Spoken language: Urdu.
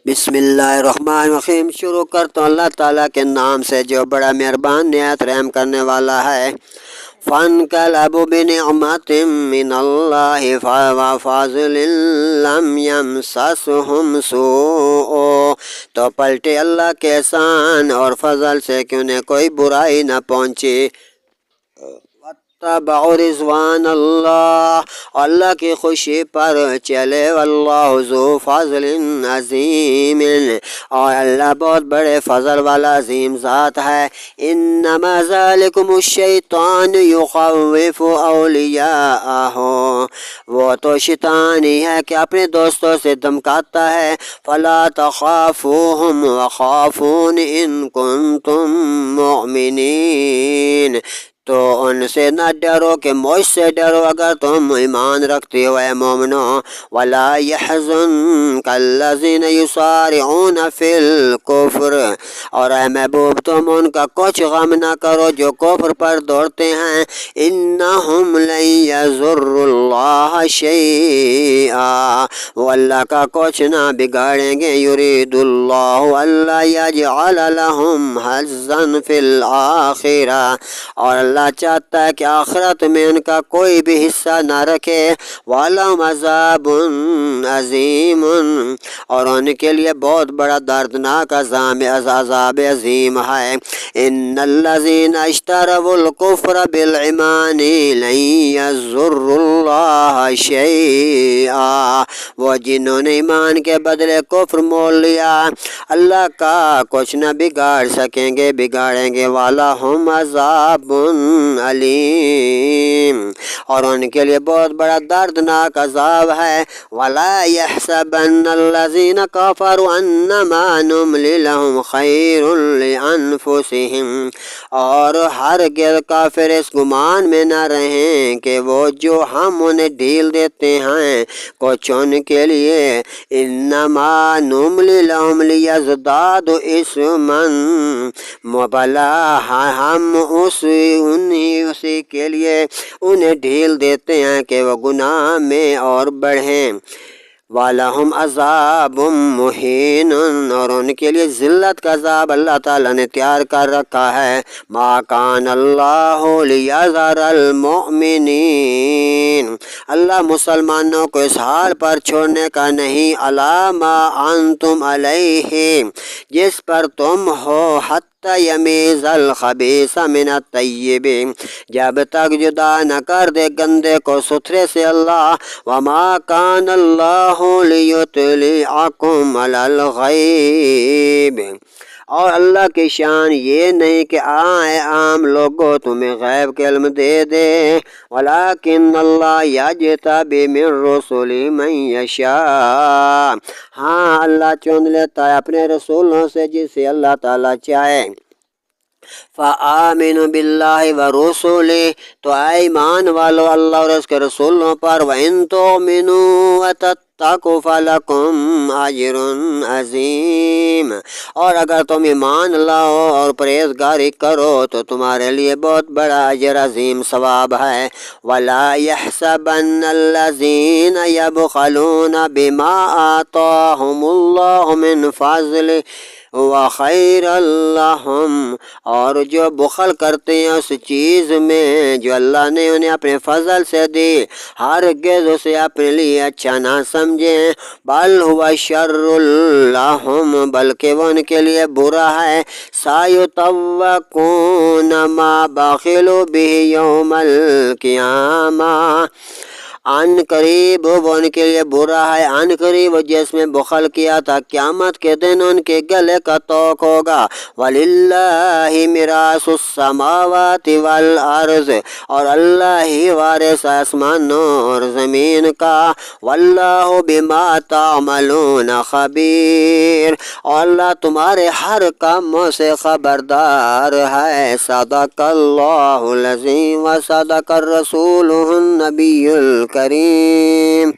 بسم اللہ الرحمن الرحیم۔ شروع کرتا ہوں اللہ تعالیٰ کے نام سے جو بڑا مہربان نہایت رحم کرنے والا ہے۔ فانقلبوا بنعمت من اللہ وفضل لم یمسسہم سوء، تو پلٹے اللہ کے احسان اور فضل سے کہ انہیں کوئی برائی نہ پہنچی۔ واتبعوا رضوان اللہ، اللہ کی خوشی پر چلے، واللہ ذو فضل عظیم، اور اللہ بہت بڑے فضل والا عظیم ذات ہے۔ انما ذالکم الشیطان یخوف اولیاءہ، وہ تو شیطان ہی ہے کہ اپنے دوستوں سے دھمکاتا ہے۔ فلا تخافوہم وخافون ان کنتم مؤمنین، تو ان سے نہ ڈرو کہ مجھ سے ڈرو اگر تم ایمان رکھتے ہو اے مومنو۔ ولا يحزنك الذين يسارعون في الكفر، اور اے محبوب تم ان کا کچھ غم نہ کرو جو کفر پر دوڑتے ہیں۔ انہم لن يضروا اللہ شیئا، وہ اللہ کا کچھ نہ بگاڑیں گے۔ یرید اللہ الا یجعل لهم حظا فی الآخرہ، اور اللہ چاہتا ہے کہ آخرت میں ان کا کوئی بھی حصہ نہ رکھے۔ وَلَهُمْ عَذَابٌ عظیم، اور ان کے لیے بہت بڑا دردناک عذاب عظیم ہے۔ ان الذین اشتروا الکفر بالایمان لن یضروا اللہ شیئا، وہ جنہوں نے ایمان کے بدلے کفر مول لیا اللہ کا کچھ نہ بگاڑ سکیں گے بگاڑیں گے۔ وَلَهُمْ عذاب علیم، اور ان کے لیے بہت بڑا دردناک عذاب ہے۔ وَلَا يَحْسَبَنَّ الَّذِينَ كَفَرُوا أَنَّمَا نُمْلِي لَهُمْ خَيْرٌ لِأَنفُسِهِمْ، اور ہرگز کافر اس گمان میں نہ رہیں کہ وہ جو ہم انہیں ڈھیل دیتے ہیں کچھ ان کے لیے۔ انما نملی لہم لیزدادوا اثما، مبلا ہم اسی کے لیے انہیں ڈھیل دیتے ہیں کہ وہ گناہ میں اور بڑھیں۔ وَلَهُمْ عَذَابٌ مُّهِينٌ، اور ان کے لیے ذلت کا عذاب اللہ تعالیٰ نے تیار کر رکھا ہے۔ مَا كَانَ اللَّهُ لِيَذَرَ الْمُؤْمِنِينَ، اللہ مسلمانوں کو اس حال پر چھوڑنے کا نہیں، عَلَىٰ مَا أَنْتُمْ عَلَيْهِ، جس پر تم ہو، حتی یمیز الخبیث من الطیب، جب تک جدا نہ کر دے گندے کو ستھرے سے اللہ۔ وما کان اللہ لیطلعکم علی الغیب، اور اللہ کی شان یہ نہیں کہ عام لوگوں تمہیں غیب کے علم دے دے۔ ولیکن اللہ یجتبی من رسلہ من یشاء، ہاں اللہ چن لیتا ہے اپنے رسولوں سے جسے اللہ تعالیٰ چاہے۔ فآمنوا باللہ ورسلہ، تو اے ایمان والو اللہ اور اس کے رسولوں پر۔ وَإِن تُؤْمِنُوا وَتَتَّقُوا فَلَكُمْ أَجْرٌ عَظِيمٌ، اور اگر تم ایمان لاؤ اور پرہیزگاری کرو تو تمہارے لیے بہت بڑا اجر عظیم ثواب ہے۔ وَلَا يَحْسَبَنَّ الَّذِينَ يَبْخَلُونَ بِمَا آتَاهُمُ اللَّهُ مِنْ فَضْلِهِ وَخَيْرًا لَهُمْ، اور جو بخل کرتے ہیں اس چیز میں جو اللہ نے انہیں اپنے فضل سے دی، ہرگز اسے اپنے لیے اچھا نہ سمجھیں۔ بل هو شر لهم، بلکہ وہ ان کے لیے برا ہے۔ سَيُطَوَّقُونَ مَا بَخِلُوا بِهِ يَوْمَ الْقِيَامَةِ، ان قریب وہ ان کے لیے برا ہے، ان قریب جس میں بخل کیا تھا قیامت کے دن ان کے گلے کا توق ہوگا۔ وَلِلَّهِ مِيرَاثُ السَّمَاوَاتِ وَالْأَرْضِ، اور اللہ ہی وارث آسمانوں اور زمین کا۔ وَاللَّهُ بِمَا تَعْمَلُونَ خَبِيرٌ، اور اللہ تمہارے ہر کاموں سے خبردار ہے۔ صدق اللہ العظیم و صدق الرسول النبی الکریم۔